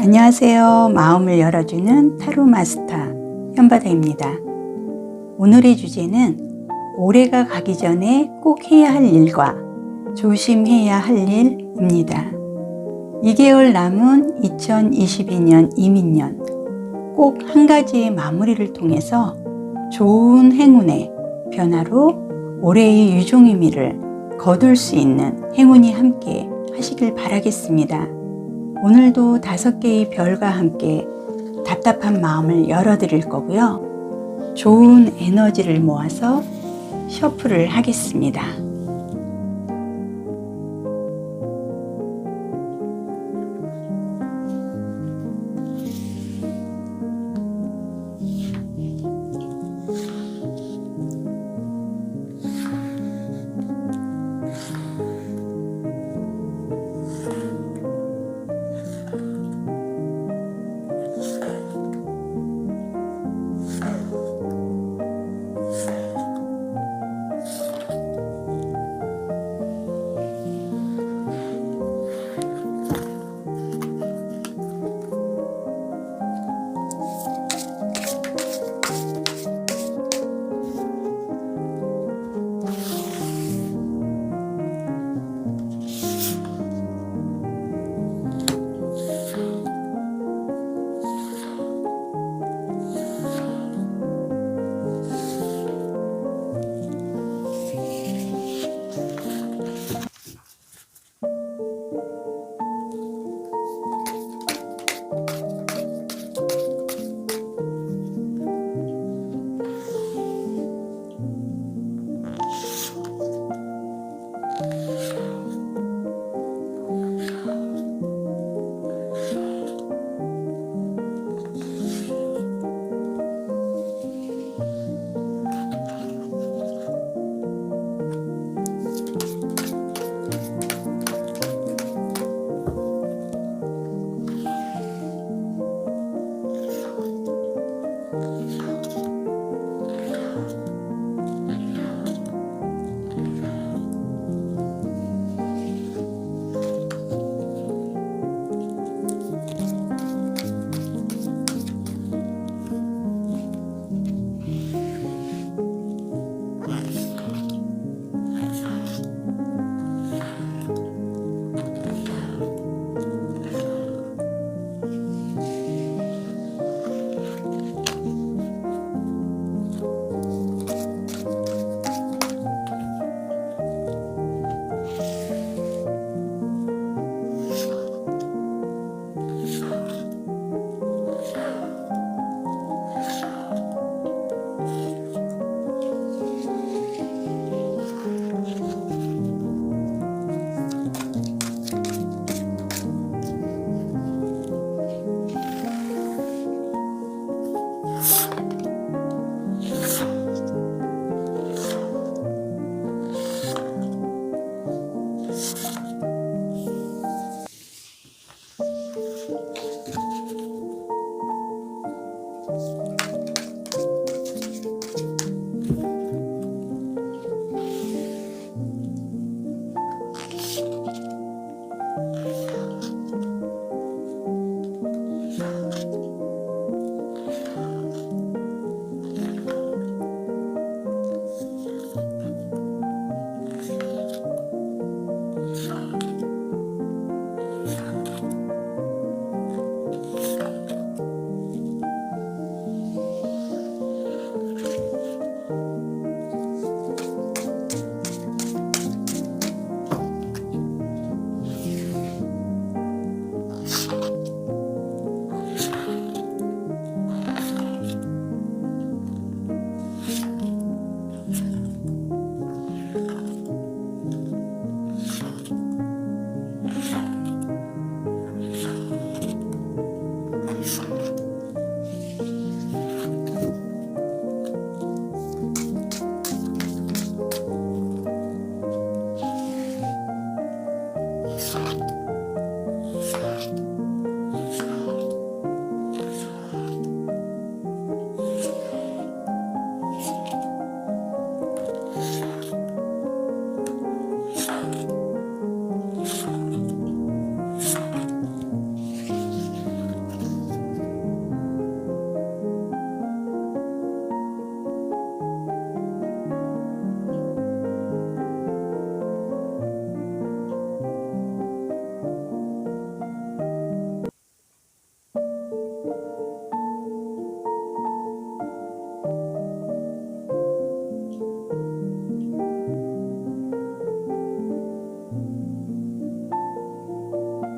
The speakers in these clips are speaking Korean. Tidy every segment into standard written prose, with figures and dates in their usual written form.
안녕하세요. 마음을 열어주는 타로 마스터 현바다입니다. 오늘의 주제는 올해가 가기 전에 꼭 해야 할 일과 조심해야 할 일입니다. 2개월 남은 2022년 이민년, 꼭 한 가지의 마무리를 통해서 좋은 행운의 변화로 올해의 유종의미를 거둘 수 있는 행운이 함께 하시길 바라겠습니다. 오늘도 5개의 별과 함께 답답한 마음을 열어드릴 거고요. 좋은 에너지를 모아서 셔플을 하겠습니다.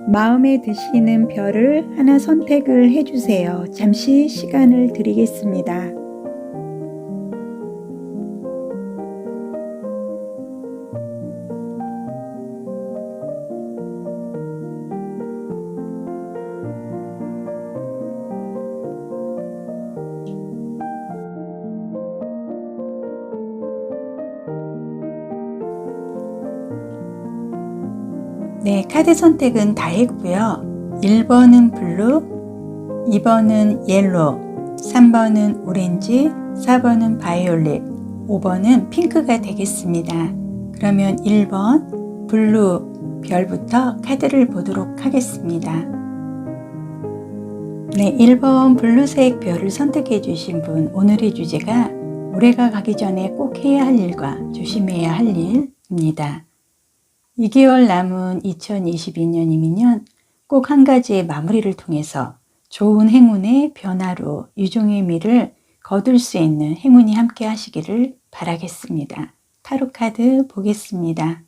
마음에 드시는 별을 하나 선택을 해주세요. 잠시 시간을 드리겠습니다. 네, 카드 선택은 다 했고요. 1번은 블루, 2번은 옐로우, 3번은 오렌지, 4번은 바이올렛, 5번은 핑크가 되겠습니다. 그러면 1번 블루 별부터 카드를 보도록 하겠습니다. 네, 1번 블루색 별을 선택해 주신 분, 오늘의 주제가 올해가 가기 전에 꼭 해야 할 일과 조심해야 할 일입니다. 2개월 남은 2022년이면 꼭 한 가지의 마무리를 통해서 좋은 행운의 변화로 유종의 미를 거둘 수 있는 행운이 함께 하시기를 바라겠습니다. 타로 카드 보겠습니다.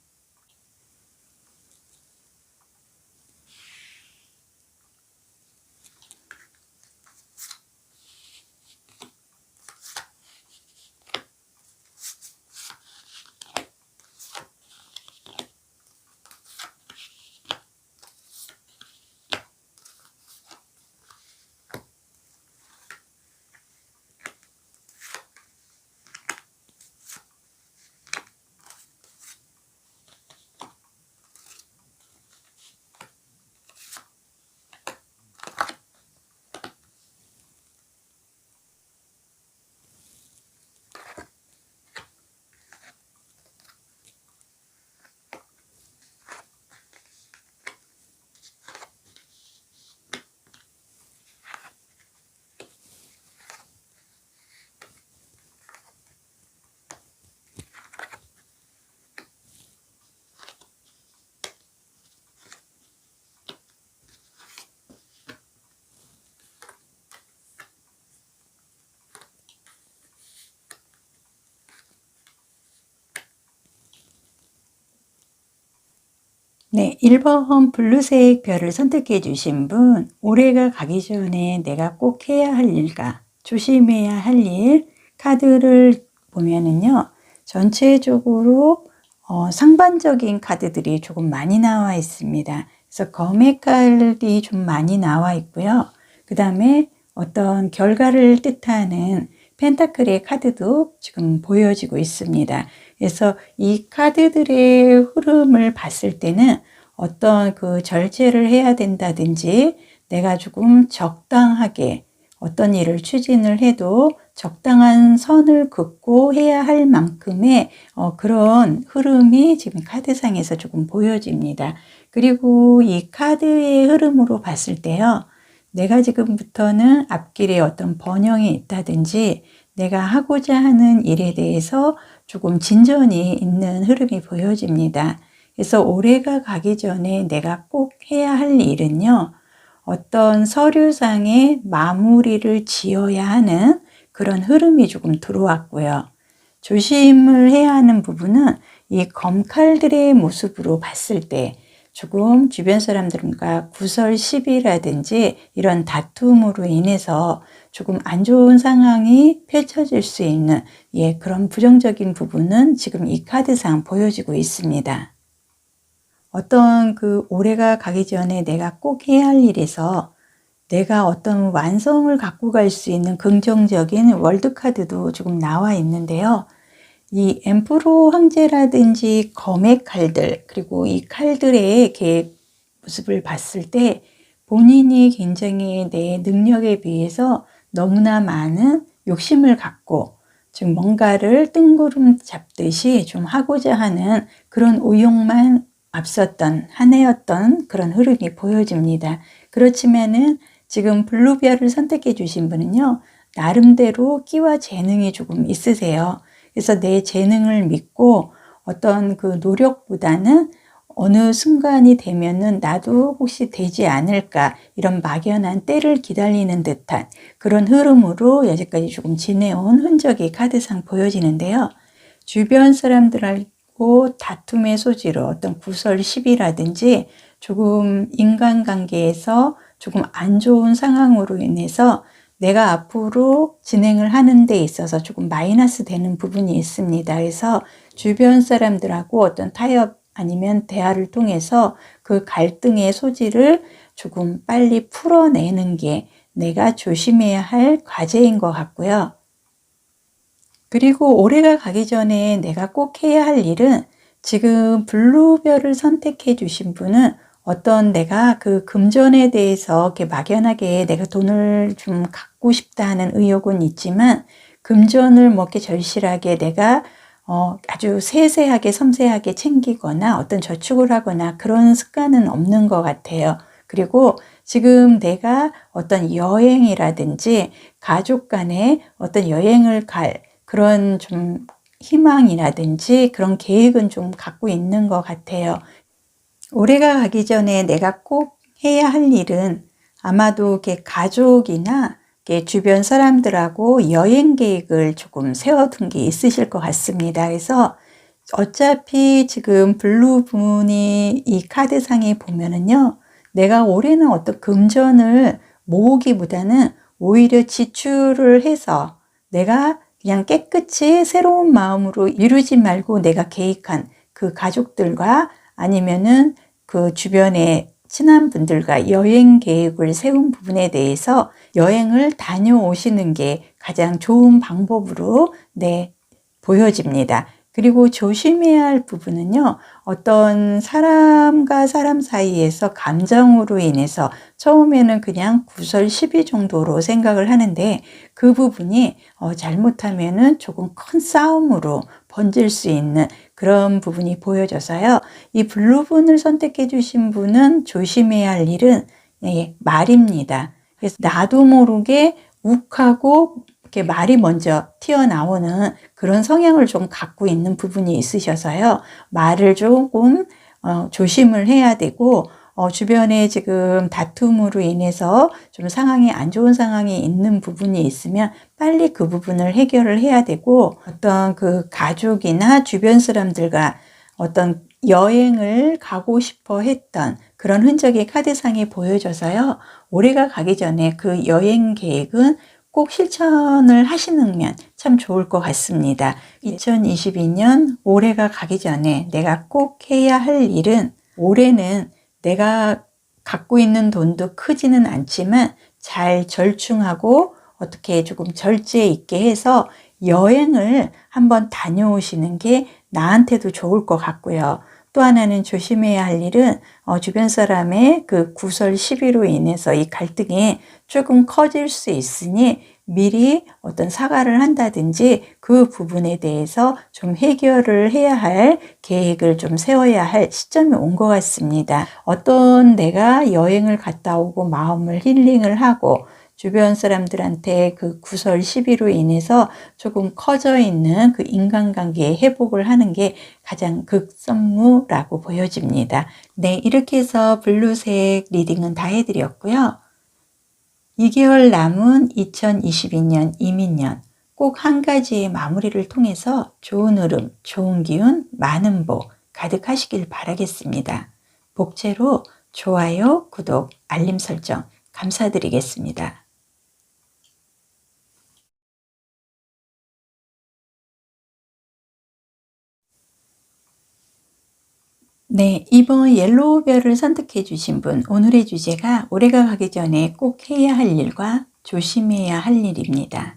네, 1번 블루색 별을 선택해 주신 분, 올해가 가기 전에 내가 꼭 해야 할 일과 조심해야 할 일, 카드를 보면은요, 전체적으로 상반적인 카드들이 조금 많이 나와 있습니다. 그래서 검의 칼이 좀 많이 나와 있고요. 그 다음에 어떤 결과를 뜻하는 펜타클의 카드도 지금 보여지고 있습니다. 그래서 이 카드들의 흐름을 봤을 때는 어떤 그 절제를 해야 된다든지 내가 조금 적당하게 어떤 일을 추진을 해도 적당한 선을 긋고 해야 할 만큼의 그런 흐름이 지금 카드상에서 조금 보여집니다. 그리고 이 카드의 흐름으로 봤을 때요. 내가 지금부터는 앞길에 어떤 번영이 있다든지 내가 하고자 하는 일에 대해서 조금 진전이 있는 흐름이 보여집니다. 그래서 올해가 가기 전에 내가 꼭 해야 할 일은요. 어떤 서류상의 마무리를 지어야 하는 그런 흐름이 조금 들어왔고요. 조심을 해야 하는 부분은 이 검칼들의 모습으로 봤을 때 조금 주변 사람들과 구설 시비라든지 이런 다툼으로 인해서 조금 안 좋은 상황이 펼쳐질 수 있는 그런 부정적인 부분은 지금 이 카드상 보여지고 있습니다. 어떤 그 올해가 가기 전에 내가 꼭 해야 할 일에서 내가 어떤 완성을 갖고 갈 수 있는 긍정적인 월드카드도 조금 나와 있는데요. 이 엠프로 황제라든지 검의 칼들 그리고 이 칼들의 이렇게 모습을 봤을 때 본인이 굉장히 내 능력에 비해서 너무나 많은 욕심을 갖고 즉 뭔가를 뜬구름 잡듯이 좀 하고자 하는 그런 의욕만 앞섰던 한 해였던 그런 흐름이 보여집니다. 그렇지만은 지금 블루별을 선택해 주신 분은요. 나름대로 끼와 재능이 조금 있으세요. 그래서 내 재능을 믿고 어떤 그 노력보다는 어느 순간이 되면은 나도 혹시 되지 않을까 이런 막연한 때를 기다리는 듯한 그런 흐름으로 여기까지 조금 지내온 흔적이 카드상 보여지는데요. 주변 사람들하고 다툼의 소지로 어떤 구설 시비라든지 조금 인간관계에서 조금 안 좋은 상황으로 인해서 내가 앞으로 진행을 하는 데 있어서 조금 마이너스 되는 부분이 있습니다. 그래서 주변 사람들하고 어떤 타협 아니면 대화를 통해서 그 갈등의 소지를 조금 빨리 풀어내는 게 내가 조심해야 할 과제인 것 같고요. 그리고 올해가 가기 전에 내가 꼭 해야 할 일은, 지금 블루별을 선택해 주신 분은 어떤 내가 그 금전에 대해서 이렇게 막연하게 내가 돈을 좀 갖고 싶다 하는 의욕은 있지만, 금전을 뭐 이렇게 절실하게 내가 아주 세세하게 섬세하게 챙기거나 어떤 저축을 하거나 그런 습관은 없는 것 같아요. 그리고 지금 내가 어떤 여행이라든지 가족 간에 어떤 여행을 갈 그런 좀 희망이라든지 그런 계획은 좀 갖고 있는 것 같아요. 올해가 가기 전에 내가 꼭 해야 할 일은 아마도 이렇게 가족이나 이렇게 주변 사람들하고 여행 계획을 조금 세워둔 게 있으실 것 같습니다. 그래서 어차피 지금 블루분이 이 카드상에 보면은요, 내가 올해는 어떤 금전을 모으기보다는 오히려 지출을 해서 내가 그냥 깨끗이 새로운 마음으로 이루지 말고 내가 계획한 그 가족들과 아니면은 그 주변의 친한 분들과 여행 계획을 세운 부분에 대해서 여행을 다녀오시는 게 가장 좋은 방법으로 보여집니다. 그리고 조심해야 할 부분은요, 어떤 사람과 사람 사이에서 감정으로 인해서 처음에는 그냥 구설시비 정도로 생각을 하는데, 그 부분이 잘못하면은 조금 큰 싸움으로 번질 수 있는 그런 부분이 보여져서요. 이 블루분을 선택해 주신 분은 조심해야 할 일은 말입니다. 그래서 나도 모르게 욱하고 이렇게 말이 먼저 튀어나오는 그런 성향을 좀 갖고 있는 부분이 있으셔서요. 말을 조금 조심을 해야 되고, 주변에 지금 다툼으로 인해서 좀 상황이 안 좋은 상황이 있는 부분이 있으면 빨리 그 부분을 해결을 해야 되고, 어떤 그 가족이나 주변 사람들과 어떤 여행을 가고 싶어 했던 그런 흔적이 카드상에 보여져서요. 올해가 가기 전에 그 여행 계획은 꼭 실천을 하시면 참 좋을 것 같습니다. 2022년 올해가 가기 전에 내가 꼭 해야 할 일은, 올해는 내가 갖고 있는 돈도 크지는 않지만 잘 절충하고 어떻게 조금 절제 있게 해서 여행을 한번 다녀오시는 게 나한테도 좋을 것 같고요. 또 하나는 조심해야 할 일은 주변 사람의 그 구설 시비로 인해서 이 갈등이 조금 커질 수 있으니 미리 어떤 사과를 한다든지 그 부분에 대해서 좀 해결을 해야 할 계획을 좀 세워야 할 시점이 온 것 같습니다. 어떤 내가 여행을 갔다 오고 마음을 힐링을 하고 주변 사람들한테 그 구설 시비로 인해서 조금 커져 있는 그 인간관계의 회복을 하는 게 가장 급선무라고 보여집니다. 네, 이렇게 해서 블루색 리딩은 다 해드렸고요. 2개월 남은 2022년 이민년, 꼭 한 가지의 마무리를 통해서 좋은 흐름, 좋은 기운, 많은 복 가득하시길 바라겠습니다. 복채로 좋아요, 구독, 알림 설정 감사드리겠습니다. 네, 이번 옐로우별을 선택해 주신 분, 오늘의 주제가 올해가 가기 전에 꼭 해야 할 일과 조심해야 할 일입니다.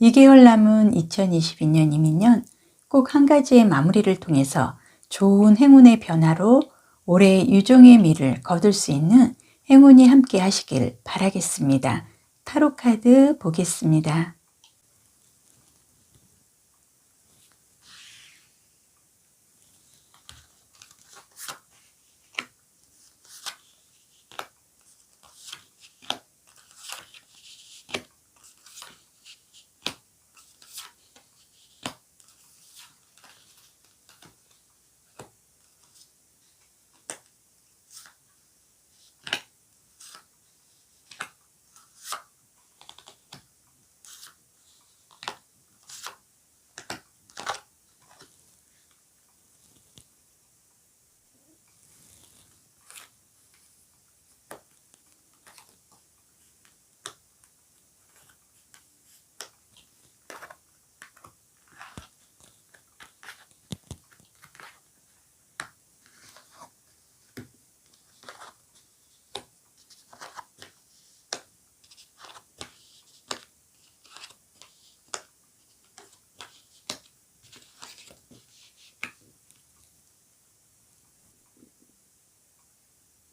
2개월 남은 2022년 이민년, 꼭 한 가지의 마무리를 통해서 좋은 행운의 변화로 올해 유종의 미를 거둘 수 있는 행운이 함께 하시길 바라겠습니다. 타로카드 보겠습니다.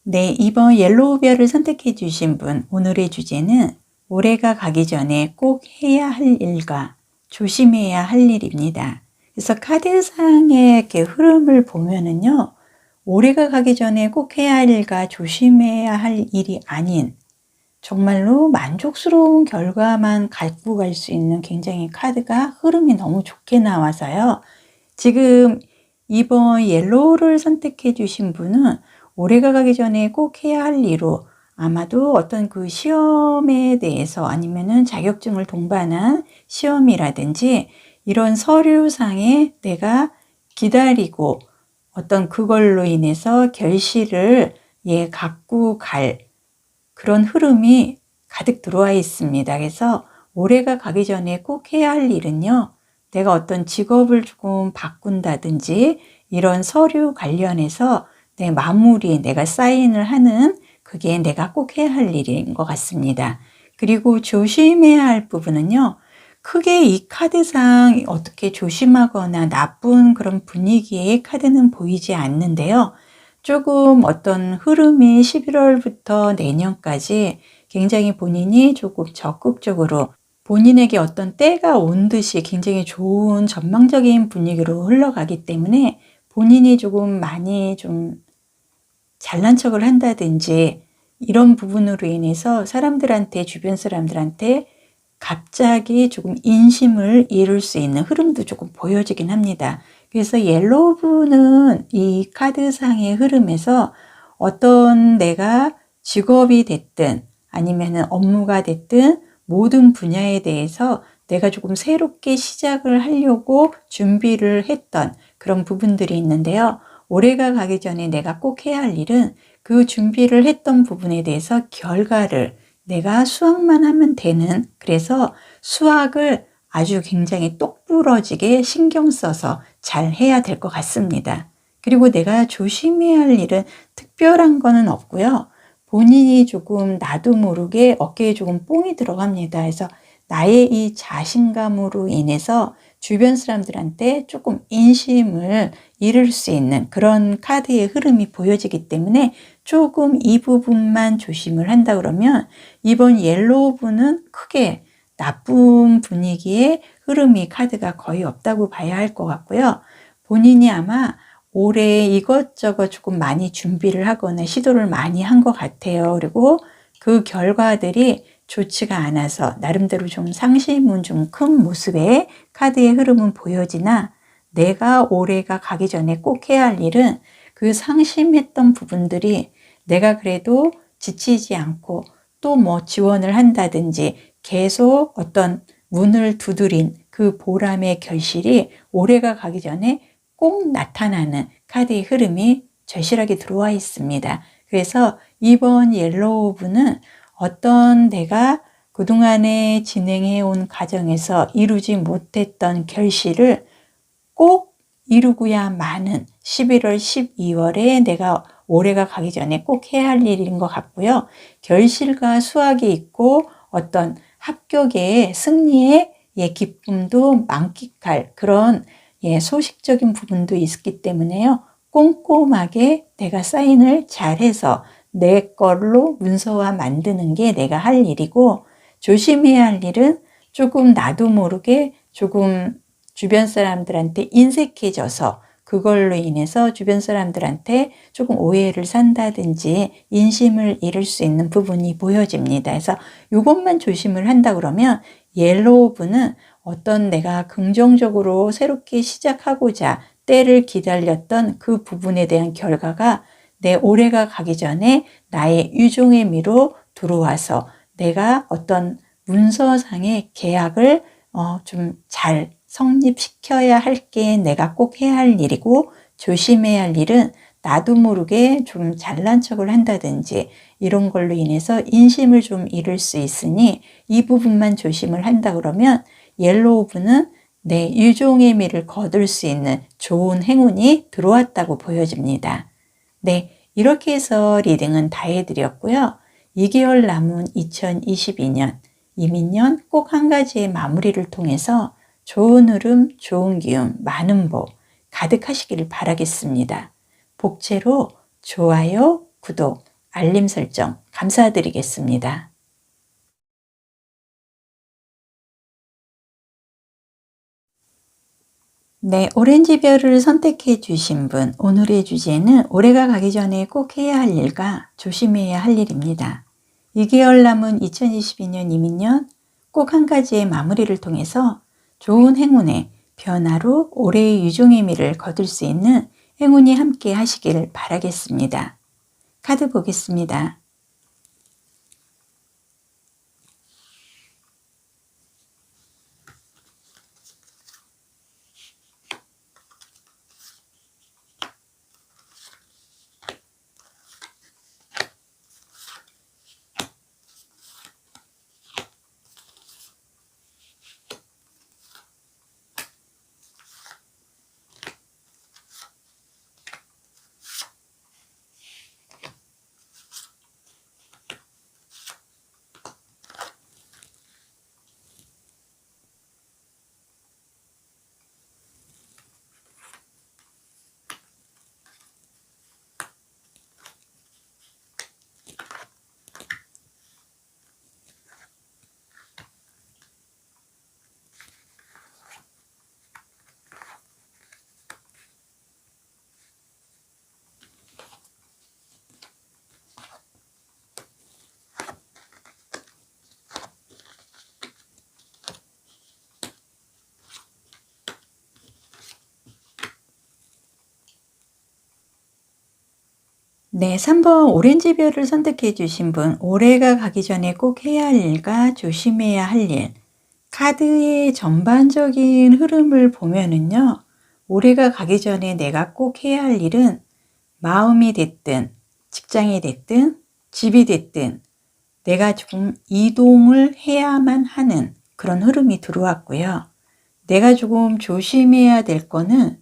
네, 이번 옐로우 별을 선택해 주신 분, 오늘의 주제는 올해가 가기 전에 꼭 해야 할 일과 조심해야 할 일입니다. 그래서 카드상의 이렇게 흐름을 보면은요, 올해가 가기 전에 꼭 해야 할 일과 조심해야 할 일이 아닌 정말로 만족스러운 결과만 갖고 갈 수 있는 굉장히 카드가 흐름이 너무 좋게 나와서요. 지금 이번 옐로우를 선택해 주신 분은 올해가 가기 전에 꼭 해야 할 일로 아마도 어떤 그 시험에 대해서 아니면은 자격증을 동반한 시험이라든지 이런 서류상에 내가 기다리고 어떤 그걸로 인해서 결실을 갖고 갈 그런 흐름이 가득 들어와 있습니다. 그래서 올해가 가기 전에 꼭 해야 할 일은요, 내가 어떤 직업을 조금 바꾼다든지 이런 서류 관련해서 내 마무리, 내가 사인을 하는 그게 내가 꼭 해야 할 일인 것 같습니다. 그리고 조심해야 할 부분은요, 크게 이 카드상 어떻게 조심하거나 나쁜 그런 분위기의 카드는 보이지 않는데요. 조금 어떤 흐름이 11월부터 내년까지 굉장히 본인이 조금 적극적으로 본인에게 어떤 때가 온 듯이 굉장히 좋은 전망적인 분위기로 흘러가기 때문에 본인이 조금 많이 좀 잘난 척을 한다든지 이런 부분으로 인해서 사람들한테, 주변 사람들한테 갑자기 조금 인심을 잃을 수 있는 흐름도 조금 보여지긴 합니다. 그래서 옐로우분은 이 카드상의 흐름에서 어떤 내가 직업이 됐든 아니면 업무가 됐든 모든 분야에 대해서 내가 조금 새롭게 시작을 하려고 준비를 했던 그런 부분들이 있는데요. 올해가 가기 전에 내가 꼭 해야 할 일은 그 준비를 했던 부분에 대해서 결과를 내가 수학만 하면 되는, 그래서 수학을 아주 굉장히 똑부러지게 신경 써서 잘 해야 될 것 같습니다. 그리고 내가 조심해야 할 일은 특별한 거는 없고요. 본인이 조금 나도 모르게 어깨에 조금 뽕이 들어갑니다. 그래서 나의 이 자신감으로 인해서 주변 사람들한테 조금 인심을 잃을 수 있는 그런 카드의 흐름이 보여지기 때문에 조금 이 부분만 조심을 한다 그러면 이번 옐로우 분은 크게 나쁜 분위기의 흐름이 카드가 거의 없다고 봐야 할 것 같고요. 본인이 아마 올해 이것저것 조금 많이 준비를 하거나 시도를 많이 한 것 같아요. 그리고 그 결과들이 좋지가 않아서 나름대로 좀 상심은 좀 큰 모습의 카드의 흐름은 보여지나 내가 올해가 가기 전에 꼭 해야 할 일은 그 상심했던 부분들이 내가 그래도 지치지 않고 또 뭐 지원을 한다든지 계속 어떤 문을 두드린 그 보람의 결실이 올해가 가기 전에 꼭 나타나는 카드의 흐름이 절실하게 들어와 있습니다. 그래서 이번 옐로우 분은 어떤 내가 그동안에 진행해 온 과정에서 이루지 못했던 결실을 꼭 이루고야 마는 11월, 12월에 내가 올해가 가기 전에 꼭 해야 할 일인 것 같고요. 결실과 수확이 있고 어떤 합격의 승리의 기쁨도 만끽할 그런 소식적인 부분도 있기 때문에요. 꼼꼼하게 내가 사인을 잘해서 내 걸로 문서화 만드는 게 내가 할 일이고, 조심해야 할 일은 조금 나도 모르게 조금 주변 사람들한테 인색해져서 그걸로 인해서 주변 사람들한테 조금 오해를 산다든지 인심을 잃을 수 있는 부분이 보여집니다. 그래서 이것만 조심을 한다 그러면 옐로우 분은 어떤 내가 긍정적으로 새롭게 시작하고자 때를 기다렸던 그 부분에 대한 결과가 내 올해가 가기 전에 나의 유종의 미로 들어와서 내가 어떤 문서상의 계약을 좀 잘 성립시켜야 할 게 내가 꼭 해야 할 일이고, 조심해야 할 일은 나도 모르게 좀 잘난 척을 한다든지 이런 걸로 인해서 인심을 좀 잃을 수 있으니 이 부분만 조심을 한다 그러면 옐로우 분은 내 유종의 미를 거둘 수 있는 좋은 행운이 들어왔다고 보여집니다. 네, 이렇게 해서 리딩은 다 해드렸고요. 2개월 남은 2022년 이민년 꼭 한 가지의 마무리를 통해서 좋은 흐름, 좋은 기운, 많은 복 가득하시기를 바라겠습니다. 복채로 좋아요, 구독 알림 설정 감사드리겠습니다. 네, 오렌지별을 선택해 주신 분, 오늘의 주제는 올해가 가기 전에 꼭 해야 할 일과 조심해야 할 일입니다. 2개월 남은 2022년 이민년 꼭 한 가지의 마무리를 통해서 좋은 행운의 변화로 올해의 유종의 미를 거둘 수 있는 행운이 함께 하시길 바라겠습니다. 카드 보겠습니다. 네, 3번 오렌지별을 선택해 주신 분, 올해가 가기 전에 꼭 해야 할 일과 조심해야 할 일. 카드의 전반적인 흐름을 보면은요, 올해가 가기 전에 내가 꼭 해야 할 일은 마음이 됐든, 직장이 됐든, 집이 됐든, 내가 조금 이동을 해야만 하는 그런 흐름이 들어왔고요. 내가 조금 조심해야 될 거는,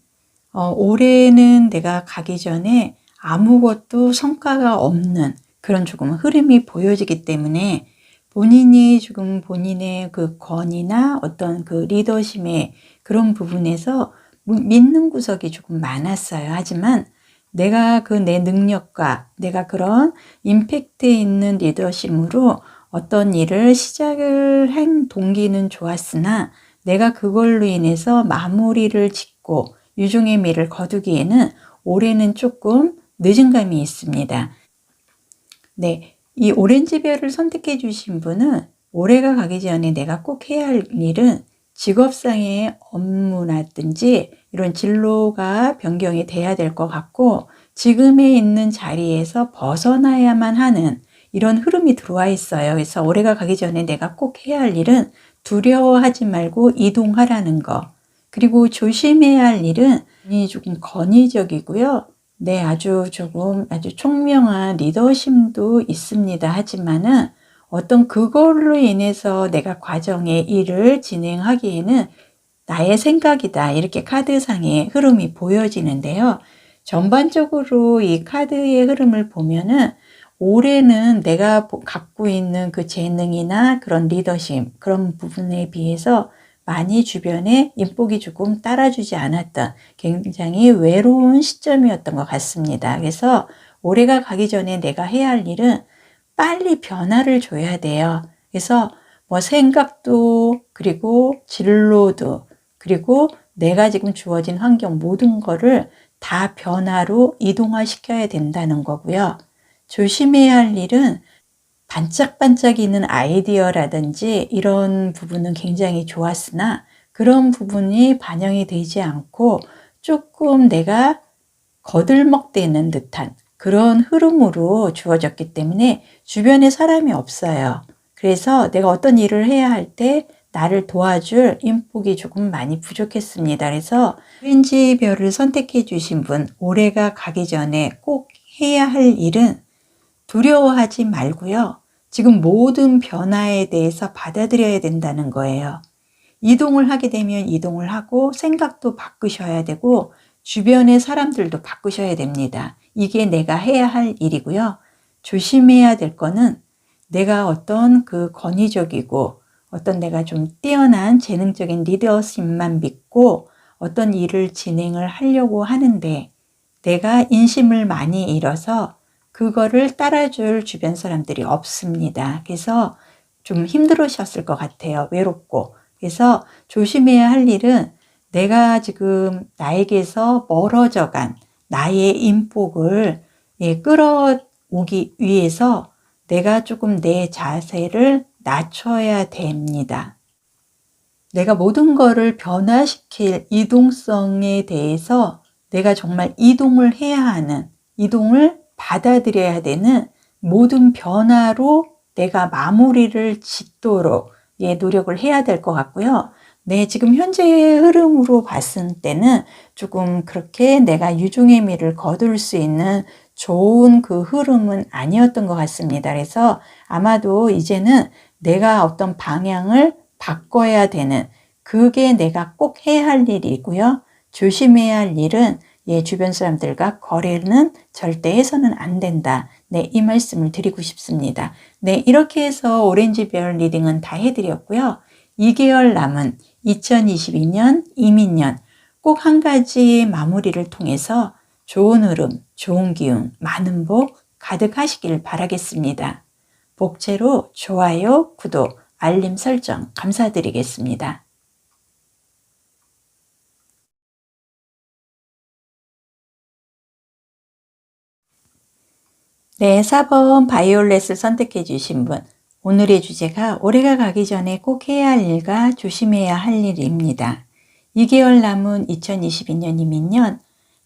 올해는 내가 가기 전에 아무것도 성과가 없는 그런 조금 흐름이 보여지기 때문에 본인이 조금 본인의 그 권위나 어떤 그 리더십의 그런 부분에서 믿는 구석이 조금 많았어요. 하지만 내가 그 내 능력과 내가 그런 임팩트 있는 리더십으로 어떤 일을 시작을 한 동기는 좋았으나 내가 그걸로 인해서 마무리를 짓고 유종의 미를 거두기에는 올해는 조금 늦은 감이 있습니다. 네, 이 오렌지별을 선택해 주신 분은 올해가 가기 전에 내가 꼭 해야 할 일은 직업상의 업무라든지 이런 진로가 변경이 돼야 될 것 같고 지금에 있는 자리에서 벗어나야만 하는 이런 흐름이 들어와 있어요. 그래서 올해가 가기 전에 내가 꼭 해야 할 일은 두려워하지 말고 이동하라는 거. 그리고 조심해야 할 일은 조금 권위적이고요. 네, 아주 총명한 리더십도 있습니다. 하지만은 어떤 그걸로 인해서 내가 과정의 일을 진행하기에는 나의 생각이다. 이렇게 카드상의 흐름이 보여지는데요. 전반적으로 이 카드의 흐름을 보면은 올해는 내가 갖고 있는 그 재능이나 그런 리더십, 그런 부분에 비해서 많이 주변에 인복이 조금 따라주지 않았던 굉장히 외로운 시점이었던 것 같습니다. 그래서 올해가 가기 전에 내가 해야 할 일은 빨리 변화를 줘야 돼요. 그래서 뭐 생각도 그리고 진로도 그리고 내가 지금 주어진 환경 모든 거를 다 변화로 이동화시켜야 된다는 거고요. 조심해야 할 일은 반짝반짝이는 아이디어라든지 이런 부분은 굉장히 좋았으나 그런 부분이 반영이 되지 않고 조금 내가 거들먹대는 듯한 그런 흐름으로 주어졌기 때문에 주변에 사람이 없어요. 그래서 내가 어떤 일을 해야 할 때 나를 도와줄 인복이 조금 많이 부족했습니다. 그래서 오렌지별을 선택해 주신 분, 올해가 가기 전에 꼭 해야 할 일은 두려워하지 말고요. 지금 모든 변화에 대해서 받아들여야 된다는 거예요. 이동을 하게 되면 이동을 하고 생각도 바꾸셔야 되고 주변의 사람들도 바꾸셔야 됩니다. 이게 내가 해야 할 일이고요. 조심해야 될 거는 내가 어떤 그 권위적이고 어떤 내가 좀 뛰어난 재능적인 리더십만 믿고 어떤 일을 진행을 하려고 하는데 내가 인심을 많이 잃어서 그거를 따라줄 주변 사람들이 없습니다. 그래서 좀 힘들으셨을 것 같아요. 외롭고. 그래서 조심해야 할 일은 내가 지금 나에게서 멀어져 간 나의 인복을 끌어오기 위해서 내가 조금 내 자세를 낮춰야 됩니다. 내가 모든 거를 변화시킬 이동성에 대해서 내가 정말 이동을 해야 하는, 이동을 받아들여야 되는 모든 변화로 내가 마무리를 짓도록 노력을 해야 될 것 같고요. 네, 지금 현재의 흐름으로 봤을 때는 조금 그렇게 내가 유종의 미를 거둘 수 있는 좋은 그 흐름은 아니었던 것 같습니다. 그래서 아마도 이제는 내가 어떤 방향을 바꿔야 되는, 그게 내가 꼭 해야 할 일이고요. 조심해야 할 일은 주변 사람들과 거래는 절대 해서는 안 된다. 네, 이 말씀을 드리고 싶습니다. 네, 이렇게 해서 오렌지별 리딩은 다 해드렸고요. 2개월 남은 2022년 이민년 꼭 한 가지 마무리를 통해서 좋은 흐름, 좋은 기운, 많은 복 가득하시길 바라겠습니다. 복채로 좋아요, 구독, 알림 설정 감사드리겠습니다. 네, 4번 바이올렛을 선택해 주신 분, 오늘의 주제가 올해가 가기 전에 꼭 해야 할 일과 조심해야 할 일입니다. 2개월 남은 2022년 이민년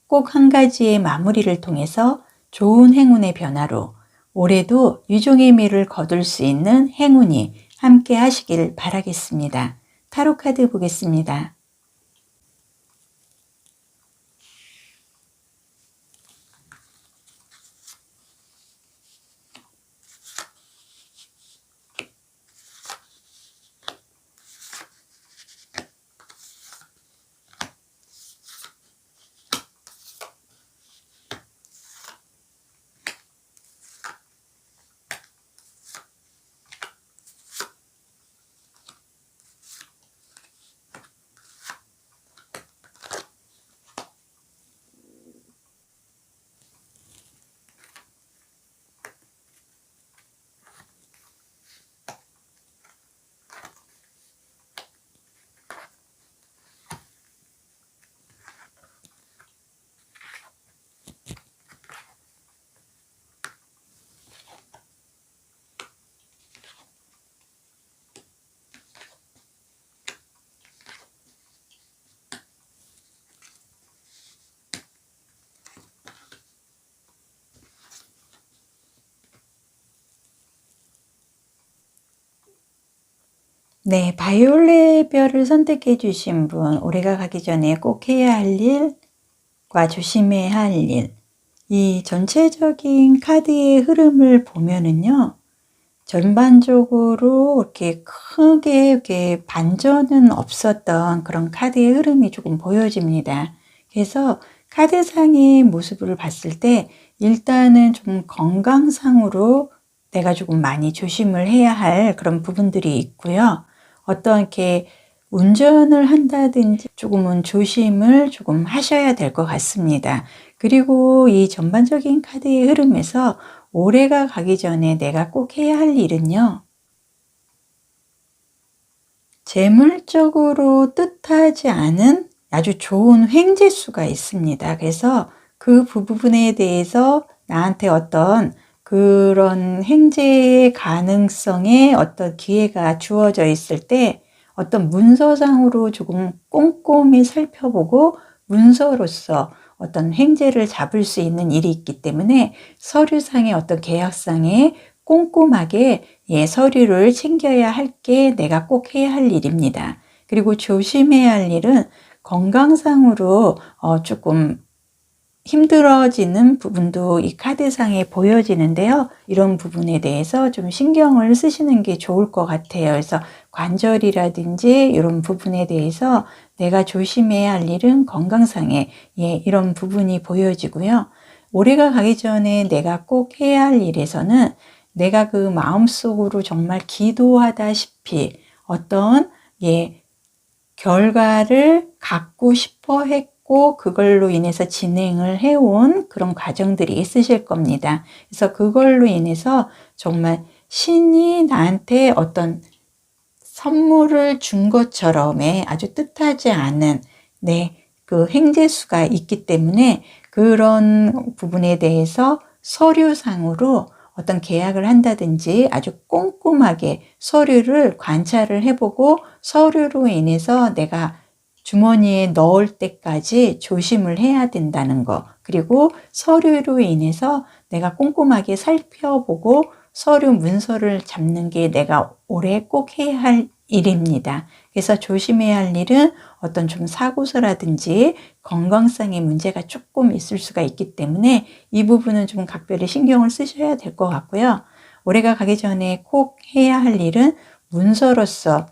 꼭 한 가지의 마무리를 통해서 좋은 행운의 변화로 올해도 유종의 미를 거둘 수 있는 행운이 함께 하시길 바라겠습니다. 타로 카드 보겠습니다. 네, 바이올렛 별을 선택해 주신 분, 올해가 가기 전에 꼭 해야 할 일과 조심해야 할 일. 이 전체적인 카드의 흐름을 보면은요, 전반적으로 이렇게 크게 이렇게 반전은 없었던 그런 카드의 흐름이 조금 보여집니다. 그래서 카드상의 모습을 봤을 때 일단은 좀 건강상으로 내가 조금 많이 조심을 해야 할 그런 부분들이 있고요. 어떤 이렇게 운전을 한다든지 조금은 조심을 조금 하셔야 될 것 같습니다. 그리고 이 전반적인 카드의 흐름에서 올해가 가기 전에 내가 꼭 해야 할 일은요, 재물적으로 뜻하지 않은 아주 좋은 횡재수가 있습니다. 그래서 그 부분에 대해서 나한테 어떤 그런 횡재의 가능성에 어떤 기회가 주어져 있을 때 어떤 문서상으로 조금 꼼꼼히 살펴보고 문서로서 어떤 횡재를 잡을 수 있는 일이 있기 때문에 서류상의 어떤 계약상에 꼼꼼하게 서류를 챙겨야 할 게 내가 꼭 해야 할 일입니다. 그리고 조심해야 할 일은 건강상으로 조금 힘들어지는 부분도 이 카드상에 보여지는데요. 이런 부분에 대해서 좀 신경을 쓰시는 게 좋을 것 같아요. 그래서 관절이라든지 이런 부분에 대해서 내가 조심해야 할 일은 건강상에 이런 부분이 보여지고요. 올해가 가기 전에 내가 꼭 해야 할 일에서는 내가 그 마음속으로 정말 기도하다시피 어떤 결과를 갖고 싶어 하셨고 그걸로 인해서 진행을 해온 그런 과정들이 있으실 겁니다. 그래서 그걸로 인해서 정말 신이 나한테 어떤 선물을 준 것처럼의 아주 뜻하지 않은 그 행재수가 있기 때문에 그런 부분에 대해서 서류상으로 어떤 계약을 한다든지 아주 꼼꼼하게 서류를 관찰을 해보고 서류로 인해서 내가 주머니에 넣을 때까지 조심을 해야 된다는 거, 그리고 서류로 인해서 내가 꼼꼼하게 살펴보고 서류 문서를 잡는 게 내가 올해 꼭 해야 할 일입니다. 그래서 조심해야 할 일은 어떤 좀 사고서라든지 건강상의 문제가 조금 있을 수가 있기 때문에 이 부분은 좀 각별히 신경을 쓰셔야 될 것 같고요. 올해가 가기 전에 꼭 해야 할 일은 문서로서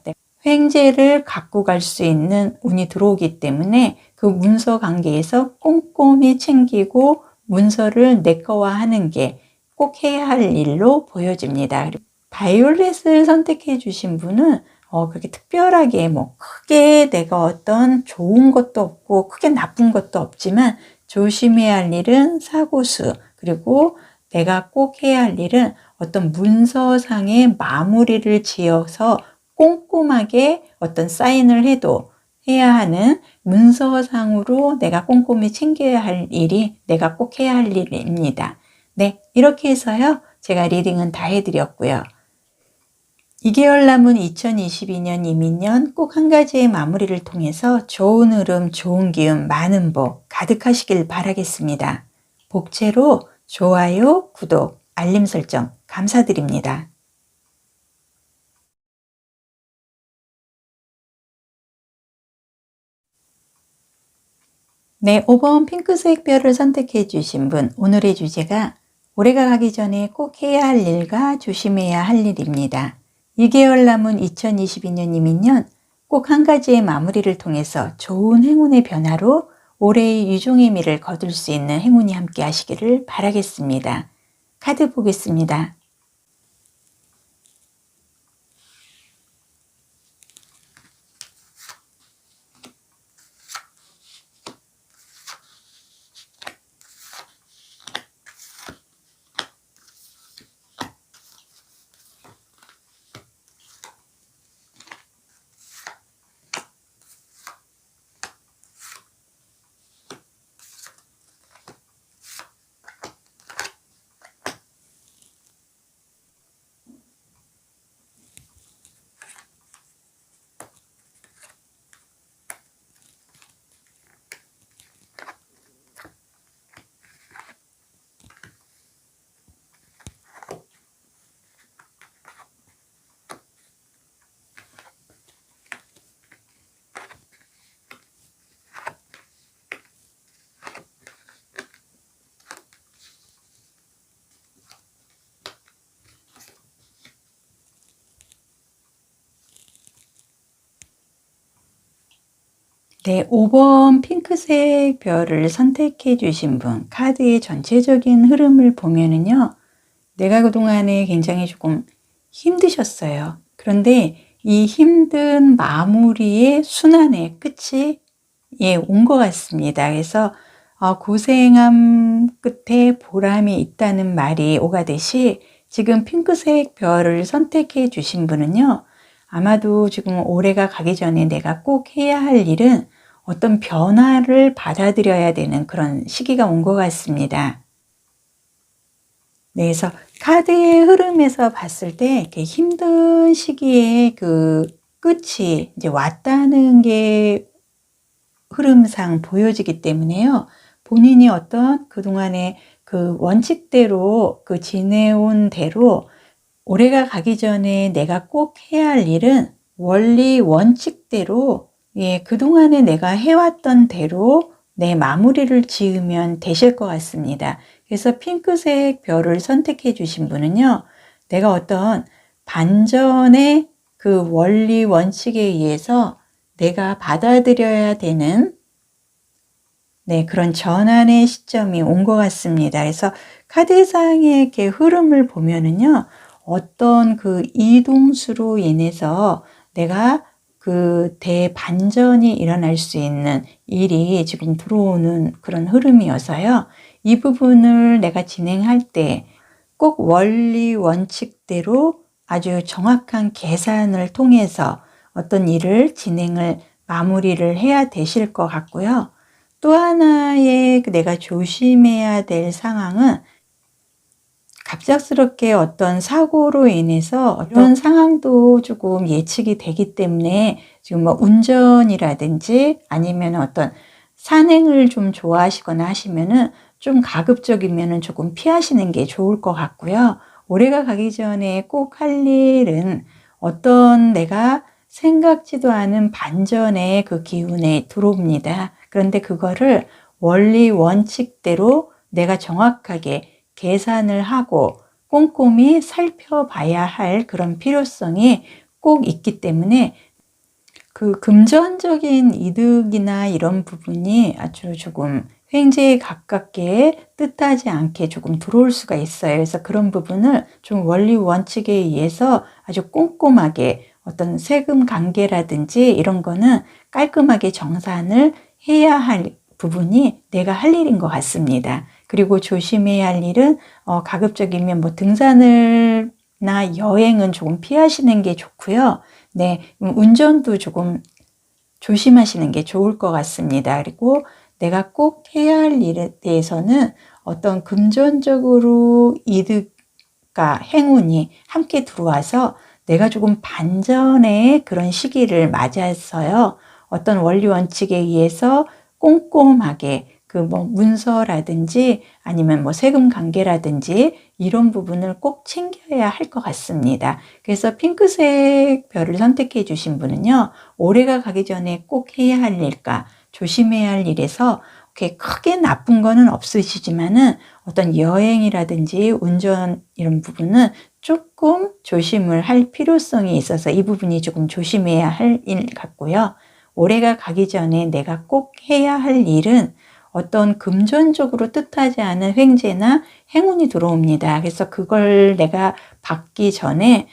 횡재를 갖고 갈 수 있는 운이 들어오기 때문에 그 문서 관계에서 꼼꼼히 챙기고 문서를 내거화하는 게 꼭 해야 할 일로 보여집니다. 바이올렛을 선택해 주신 분은 그렇게 특별하게 크게 내가 어떤 좋은 것도 없고 크게 나쁜 것도 없지만 조심해야 할 일은 사고수, 그리고 내가 꼭 해야 할 일은 어떤 문서상의 마무리를 지어서 꼼꼼하게 어떤 사인을 해도 해야 하는 문서상으로 내가 꼼꼼히 챙겨야 할 일이 내가 꼭 해야 할 일입니다. 네, 이렇게 해서요, 제가 리딩은 다 해드렸고요. 2개월 남은 2022년 이민년 꼭 한 가지의 마무리를 통해서 좋은 흐름, 좋은 기운, 많은 복 가득하시길 바라겠습니다. 복채로 좋아요, 구독, 알림 설정 감사드립니다. 네, 5번 핑크색 별을 선택해 주신 분, 오늘의 주제가 올해가 가기 전에 꼭 해야 할 일과 조심해야 할 일입니다. 2개월 남은 2022년 이민년 꼭 한 가지의 마무리를 통해서 좋은 행운의 변화로 올해의 유종의 미를 거둘 수 있는 행운이 함께 하시기를 바라겠습니다. 카드 보겠습니다. 네, 5번 핑크색 별을 선택해 주신 분, 카드의 전체적인 흐름을 보면은요, 내가 그동안에 굉장히 조금 힘드셨어요. 그런데 이 힘든 마무리의 순환의 끝이 온 것 같습니다. 그래서 고생함 끝에 보람이 있다는 말이 오가듯이 지금 핑크색 별을 선택해 주신 분은요, 아마도 지금 올해가 가기 전에 내가 꼭 해야 할 일은 어떤 변화를 받아들여야 되는 그런 시기가 온 것 같습니다. 네, 그래서 카드의 흐름에서 봤을 때 이렇게 힘든 시기에 그 끝이 이제 왔다는 게 흐름상 보여지기 때문에요. 본인이 어떤 그동안의 그 원칙대로 그 지내온 대로 올해가 가기 전에 내가 꼭 해야 할 일은 원리 원칙대로 그동안에 내가 해왔던 대로 내 마무리를 지으면 되실 것 같습니다. 그래서 핑크색 별을 선택해 주신 분은요, 내가 어떤 반전의 그 원리 원칙에 의해서 내가 받아들여야 되는 그런 전환의 시점이 온 것 같습니다. 그래서 카드상의 이렇게 흐름을 보면은요, 어떤 그 이동수로 인해서 내가 그 대반전이 일어날 수 있는 일이 지금 들어오는 그런 흐름이어서요. 이 부분을 내가 진행할 때 꼭 원리 원칙대로 아주 정확한 계산을 통해서 어떤 일을 진행을 마무리를 해야 되실 것 같고요. 또 하나의 내가 조심해야 될 상황은 갑작스럽게 어떤 사고로 인해서 어떤 상황도 조금 예측이 되기 때문에 지금 뭐 운전이라든지 아니면 어떤 산행을 좀 좋아하시거나 하시면은 좀 가급적이면은 조금 피하시는 게 좋을 것 같고요. 올해가 가기 전에 꼭 할 일은 어떤 내가 생각지도 않은 반전의 그 기운에 들어옵니다. 그런데 그거를 원리 원칙대로 내가 정확하게 계산을 하고 꼼꼼히 살펴봐야 할 그런 필요성이 꼭 있기 때문에 그 금전적인 이득이나 이런 부분이 아주 조금 횡재에 가깝게 뜻하지 않게 조금 들어올 수가 있어요. 그래서 그런 부분을 좀 원리 원칙에 의해서 아주 꼼꼼하게 어떤 세금 관계라든지 이런 거는 깔끔하게 정산을 해야 할 부분이 내가 할 일인 것 같습니다. 그리고 조심해야 할 일은 가급적이면 뭐 등산을 나 여행은 조금 피하시는 게 좋고요. 네, 운전도 조금 조심하시는 게 좋을 것 같습니다. 그리고 내가 꼭 해야 할 일에 대해서는 어떤 금전적으로 이득과 행운이 함께 들어와서 내가 조금 반전의 그런 시기를 맞아서요. 어떤 원리 원칙에 의해서 꼼꼼하게 그 뭐 문서라든지 아니면 뭐 세금 관계라든지 이런 부분을 꼭 챙겨야 할 것 같습니다. 그래서 핑크색 별을 선택해 주신 분은요. 올해가 가기 전에 꼭 해야 할 일과 조심해야 할 일에서 그렇게 크게 나쁜 거는 없으시지만은 어떤 여행이라든지 운전 이런 부분은 조금 조심을 할 필요성이 있어서 이 부분이 조금 조심해야 할 일 같고요. 올해가 가기 전에 내가 꼭 해야 할 일은 어떤 금전적으로 뜻하지 않은 횡재나 행운이 들어옵니다. 그래서 그걸 내가 받기 전에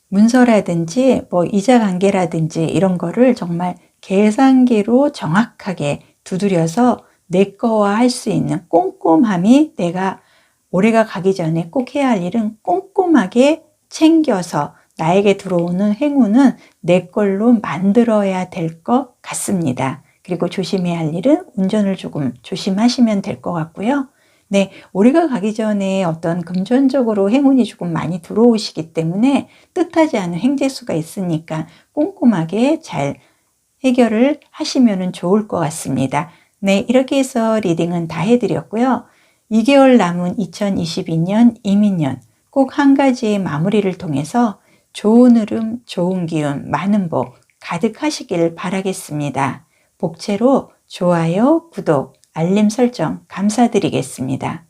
문서라든지 뭐 이자 관계라든지 이런 거를 정말 계산기로 정확하게 두드려서 내 거와 할 수 있는 꼼꼼함이 내가 올해가 가기 전에 꼭 해야 할 일은 꼼꼼하게 챙겨서 나에게 들어오는 행운은 내 걸로 만들어야 될 것 같습니다. 그리고 조심해야 할 일은 운전을 조금 조심하시면 될 것 같고요. 네, 올해가 가기 전에 어떤 금전적으로 행운이 조금 많이 들어오시기 때문에 뜻하지 않은 횡재수가 있으니까 꼼꼼하게 잘 해결을 하시면 좋을 것 같습니다. 네, 이렇게 해서 리딩은 다 해드렸고요. 2개월 남은 2022년 이민년 꼭 한 가지의 마무리를 통해서 좋은 흐름, 좋은 기운, 많은 복 가득하시길 바라겠습니다. 복채로 좋아요, 구독, 알림 설정 감사드리겠습니다.